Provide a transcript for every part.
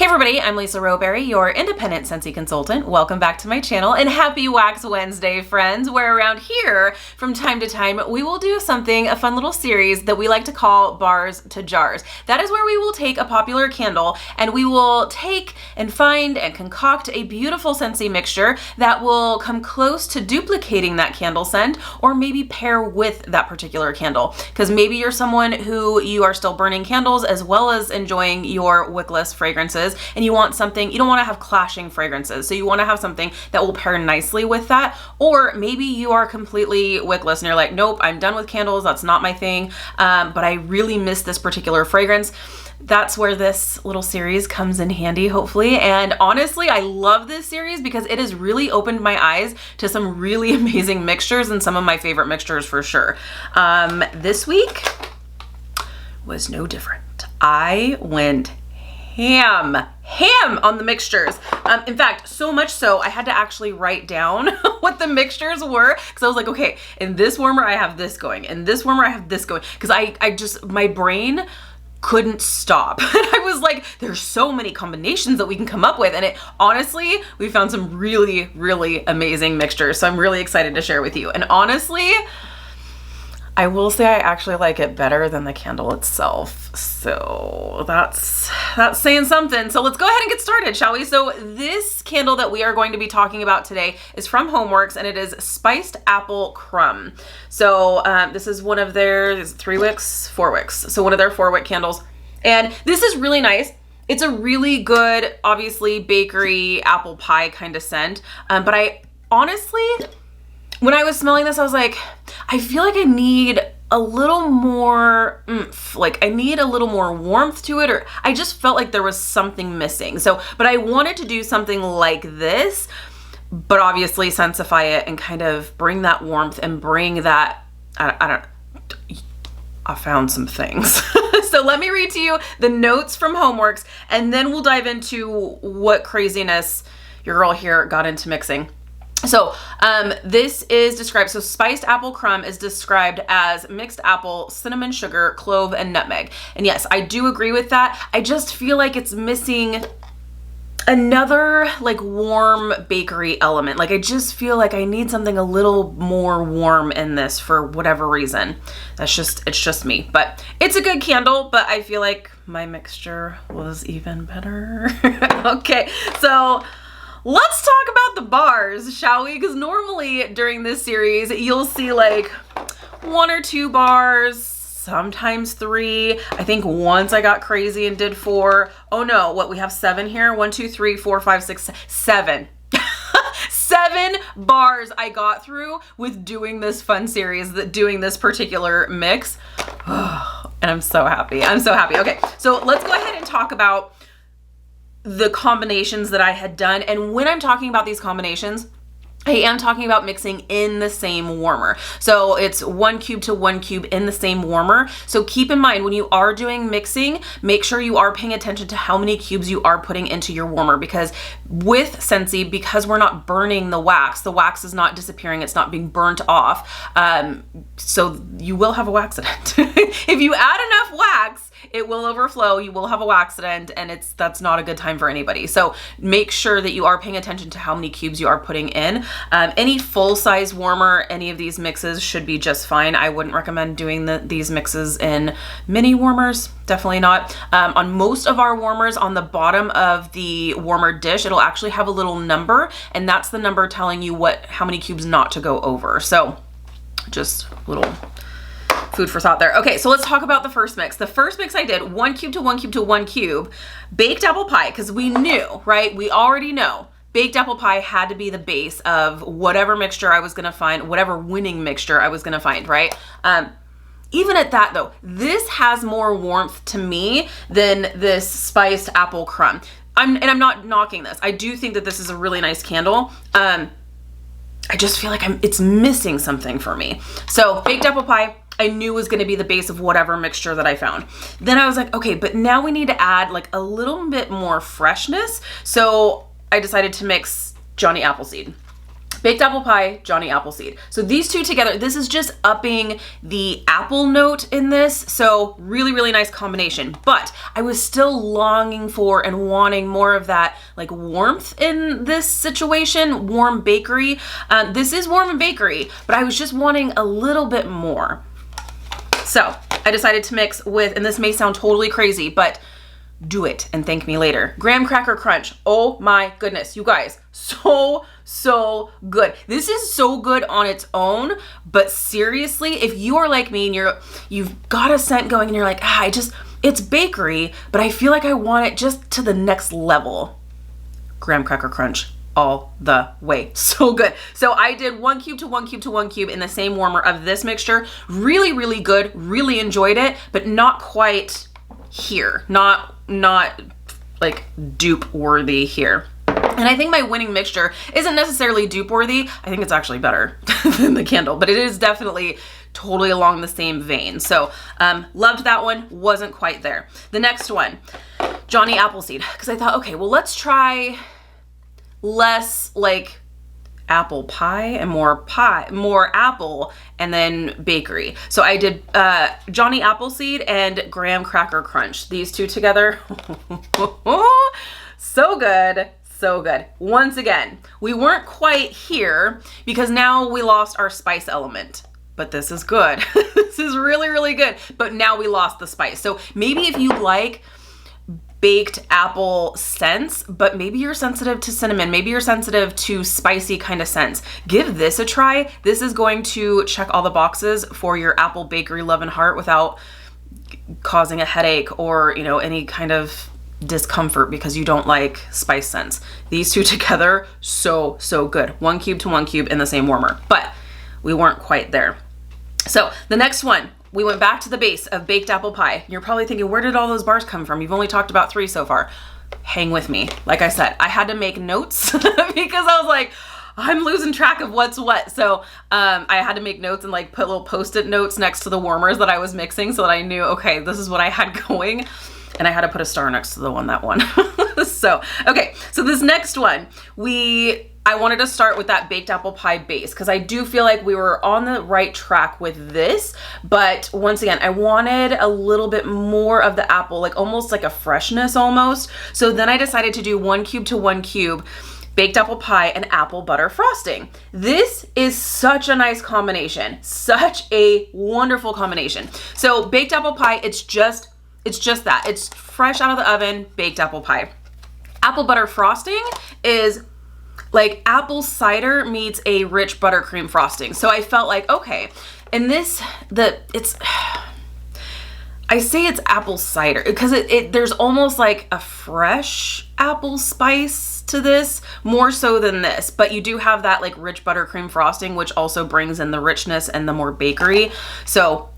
Hey everybody, I'm Lisa Rowberry, your independent Scentsy consultant. Welcome back to my channel and happy Wax Wednesday, friends, where around here, from time to time, we will do a fun little series that we like to call Bars to Jars. That is where we will take a popular candle and we will take and find and concoct a beautiful Scentsy mixture that will come close to duplicating that candle scent or maybe pair with that particular candle. Because maybe you're someone who you are still burning candles as well as enjoying your wickless fragrances, and you want something, you don't want to have clashing fragrances, so you want to have something that will pair nicely with that. Or maybe you are completely wickless and you're like, nope, I'm done with candles, that's not my thing, but I really miss this particular fragrance. That's where this little series comes in handy, hopefully. And honestly, I love this series because it has really opened my eyes to some really amazing mixtures and some of my favorite mixtures for sure. This week was no different. I went ham on the mixtures. In fact, so much so I had to actually write down what the mixtures were, because I was like, okay, in this warmer I have this going, in this warmer I have this going, because I just, my brain couldn't stop. And I was like, there's so many combinations that we can come up with. And honestly, we found some really, really amazing mixtures. So I'm really excited to share with you. And honestly, I will say I actually like it better than the candle itself. So that's saying something. So let's go ahead and get started, shall we? So this candle that we are going to be talking about today is from Homeworks, and it is Spiced Apple Crumb. So this is one of their 3 wicks, 4 wicks. So one of their 4 wick candles. And this is really nice. It's a really good, obviously, bakery apple pie kind of scent. But I honestly, when I was smelling this, I was like, I feel like I need a little more oomph, like I need a little more warmth to it, or I just felt like there was something missing. So, but I wanted to do something like this, but obviously sensify it and kind of bring that warmth and bring that, I found some things. So let me read to you the notes from Homeworks, and then we'll dive into what craziness your girl here got into mixing. So this is described, so Spiced Apple Crumb is described as mixed apple, cinnamon sugar, clove, and nutmeg. And yes, I do agree with that. I just feel like it's missing another like warm bakery element. Like I just feel like I need something a little more warm in this for whatever reason. It's just me, but it's a good candle, but I feel like my mixture was even better. Okay, so let's talk about the bars, shall we? Because normally during this series, you'll see like 1 or 2 bars, sometimes 3. I think once I got crazy and did 4. Oh no, what, we have 7 here? 1, 2, 3, 4, 5, 6, 7. 7 bars I got through with doing this fun series, doing this particular mix. And I'm so happy. I'm so happy. Okay, so let's go ahead and talk about the combinations that I had done. And when I'm talking about these combinations, I am talking about mixing in the same warmer. So it's 1 cube to 1 cube in the same warmer. So keep in mind when you are doing mixing, make sure you are paying attention to how many cubes you are putting into your warmer, because with Scentsy, because we're not burning the wax is not disappearing, it's not being burnt off. So you will have a waxident. If you add enough wax, it will overflow, you will have a waxident, and that's not a good time for anybody. So make sure that you are paying attention to how many cubes you are putting in. Any full-size warmer, any of these mixes should be just fine. I wouldn't recommend doing these mixes in mini warmers, definitely not. On most of our warmers, on the bottom of the warmer dish, it'll actually have a little number, and that's the number telling you how many cubes not to go over. So just a little food for thought there. Okay, so let's talk about the first mix. The first mix I did, 1 cube to 1 cube to 1 cube, baked apple pie, because we knew, right? We already know baked apple pie had to be the base of whatever mixture I was gonna find, whatever winning mixture I was gonna find, right? Even at that though, this has more warmth to me than this Spiced Apple Crumb. I'm not knocking this. I do think that this is a really nice candle. I just feel like it's missing something for me. So baked apple pie, I knew was gonna be the base of whatever mixture that I found. Then I was like, okay, but now we need to add like a little bit more freshness. So I decided to mix Johnny Appleseed. Baked apple pie, Johnny Appleseed. So these two together, this is just upping the apple note in this. So really, really nice combination. But I was still longing for and wanting more of that like warmth in this situation, warm bakery. This is warm and bakery, but I was just wanting a little bit more. So I decided to mix with, and this may sound totally crazy, but do it and thank me later. Graham cracker crunch. Oh my goodness, you guys, so good. This is so good on its own, but seriously, if you are like me and you've got a scent going and you're like, it's bakery, but I feel like I want it just to the next level. Graham cracker crunch all the way. So good. So I did 1 cube to 1 cube to 1 cube in the same warmer of this mixture. Really, really good. Really enjoyed it, but not quite here. Not like dupe worthy here. And I think my winning mixture isn't necessarily dupe worthy. I think it's actually better than the candle, but it is definitely totally along the same vein. So loved that one, wasn't quite there. The next one, Johnny Appleseed, because I thought, okay, well, let's try less like apple pie and more apple and then bakery. So I did Johnny Appleseed and Graham Cracker Crunch. These two together, so good. So good. Once again, we weren't quite here because now we lost our spice element, but this is good. This is really, really good, but now we lost the spice. So maybe if you like baked apple scents, but maybe you're sensitive to cinnamon, maybe you're sensitive to spicy kind of scents, give this a try. This is going to check all the boxes for your apple bakery love and heart without causing a headache or, any kind of discomfort because you don't like spice scents. These two together, so good. 1 cube to 1 cube in the same warmer, but we weren't quite there. So the next one, we went back to the base of baked apple pie. You're probably thinking, where did all those bars come from? You've only talked about 3 so far. Hang with me. Like I said, I had to make notes because I was like, I'm losing track of what's what. So I had to make notes and like put little Post-it notes next to the warmers that I was mixing so that I knew, okay, this is what I had going. And I had to put a star next to the one that won. So, okay, so this next one, I wanted to start with that baked apple pie base because I do feel like we were on the right track with this, but once again, I wanted a little bit more of the apple, like almost like a freshness almost. So then I decided to do 1 cube to 1 cube baked apple pie and apple butter frosting. This is such a nice combination, such a wonderful combination. So baked apple pie, it's just that. It's fresh out of the oven, baked apple pie. Apple butter frosting is like apple cider meets a rich buttercream frosting. So I felt like, okay, and I say it's apple cider because there's almost like a fresh apple spice to this, more so than this, but you do have that like rich buttercream frosting, which also brings in the richness and the more bakery. So,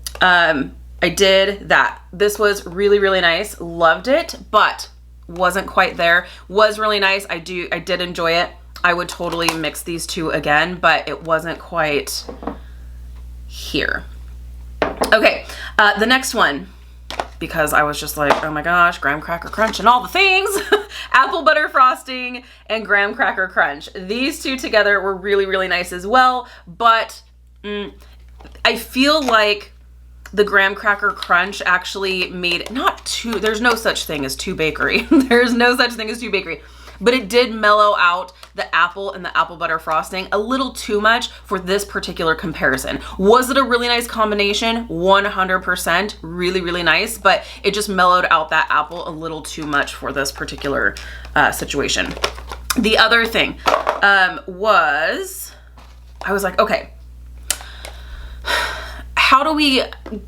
I did that. This was really, really nice. Loved it, but wasn't quite there. Was really nice. I did enjoy it. I would totally mix these two again, but it wasn't quite here. Okay, the next one, because I was just like, oh my gosh, graham cracker crunch and all the things. Apple butter frosting and graham cracker crunch. These two together were really, really nice as well, but I feel like the graham cracker crunch actually made there's no such thing as too bakery. There's no such thing as too bakery, but it did mellow out the apple and the apple butter frosting a little too much for this particular comparison. Was it a really nice combination? 100%, really, really nice, but it just mellowed out that apple a little too much for this particular situation. The other thing was, I was like, okay, how do we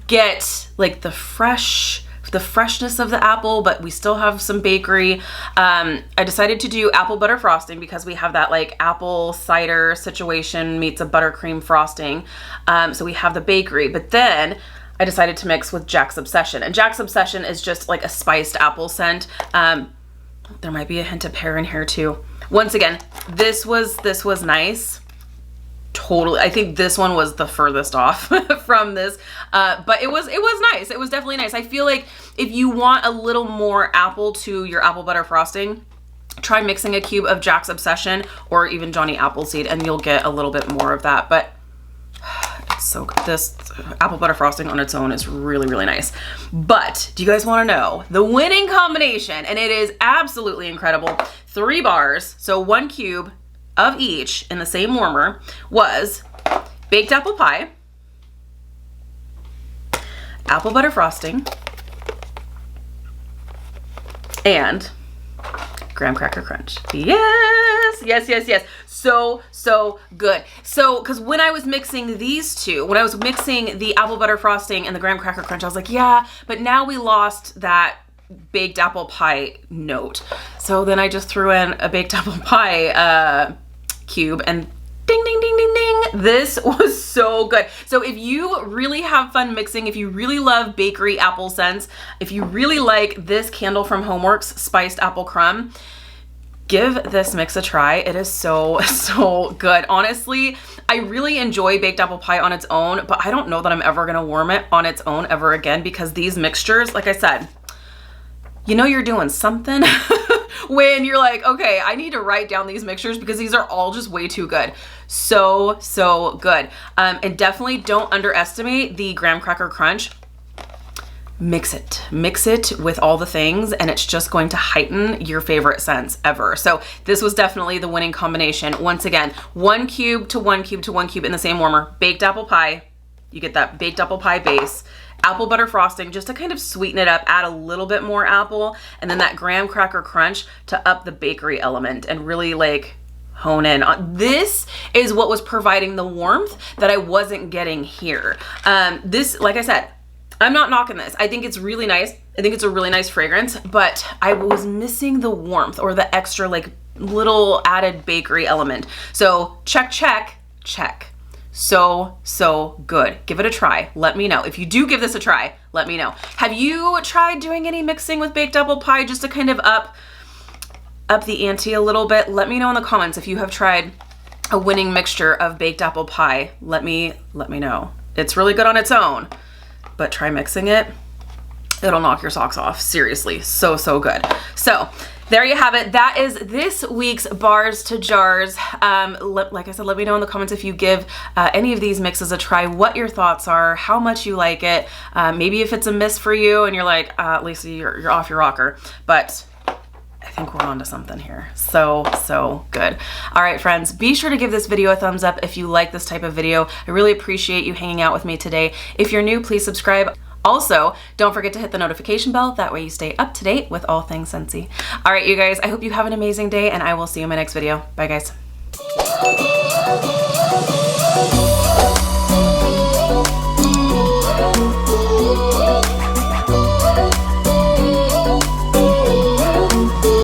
get like the freshness of the apple, but we still have some bakery? I decided to do apple butter frosting because we have that like apple cider situation meets a buttercream frosting. So we have the bakery, but then I decided to mix with Jack's Obsession, and Jack's Obsession is just like a spiced apple scent. There might be a hint of pear in here too. Once again, this was nice. Totally, I think this one was the furthest off from this, but it was nice. It was definitely nice. I feel like if you want a little more apple to your apple butter frosting, try mixing a cube of Jack's Obsession or even Johnny Appleseed, and you'll get a little bit more of that. But it's so good. This apple butter frosting on its own is really, really nice. But do you guys want to know the winning combination? And it is absolutely incredible. 3 bars, so 1 cube of each in the same warmer, was baked apple pie, apple butter frosting, and graham cracker crunch. Yes, yes, yes, yes. So, so good. So, because when I was mixing these two, when I was mixing the apple butter frosting and the graham cracker crunch, I was like, yeah, but now we lost that baked apple pie note. So then I just threw in a baked apple pie cube, and ding, ding, ding, ding, ding. This was so good. So if you really have fun mixing, if you really love bakery apple scents, if you really like this candle from Homeworks, Spiced Apple Crumb, give this mix a try. It is so, so good. Honestly, I really enjoy baked apple pie on its own, but I don't know that I'm ever gonna warm it on its own ever again, because these mixtures, like I said, you know you're doing something when you're like, okay, I need to write down these mixtures because these are all just way too good. So, so good. And definitely don't underestimate the graham cracker crunch. Mix it with all the things, and it's just going to heighten your favorite scents ever. So this was definitely the winning combination. Once again, 1 cube to 1 cube to 1 cube in the same warmer, baked apple pie. You get that baked apple pie base, apple butter frosting just to kind of sweeten it up, add a little bit more apple, and then that graham cracker crunch to up the bakery element and really like hone in on. This is what was providing the warmth that I wasn't getting here. This, like I said, I'm not knocking this. I think it's really nice. I think it's a really nice fragrance, but I was missing the warmth or the extra like little added bakery element. So check, check, check. So, so good. Give it a try. Let me know. If you do give this a try, let me know. Have you tried doing any mixing with baked apple pie just to kind of up the ante a little bit? Let me know in the comments if you have tried a winning mixture of baked apple pie. Let me know. It's really good on its own, but try mixing it. It'll knock your socks off. Seriously, so, so good. So there you have it. That is this week's Bars to Jars. Like I said, let me know in the comments if you give any of these mixes a try, what your thoughts are, how much you like it. Maybe if it's a miss for you and you're like, Lisa, you're off your rocker. But I think we're on to something here. So, so good. All right, friends, be sure to give this video a thumbs up if you like this type of video. I really appreciate you hanging out with me today. If you're new, please subscribe. Also, don't forget to hit the notification bell. That way you stay up to date with all things Scentsy. All right, you guys, I hope you have an amazing day, and I will see you in my next video. Bye, guys.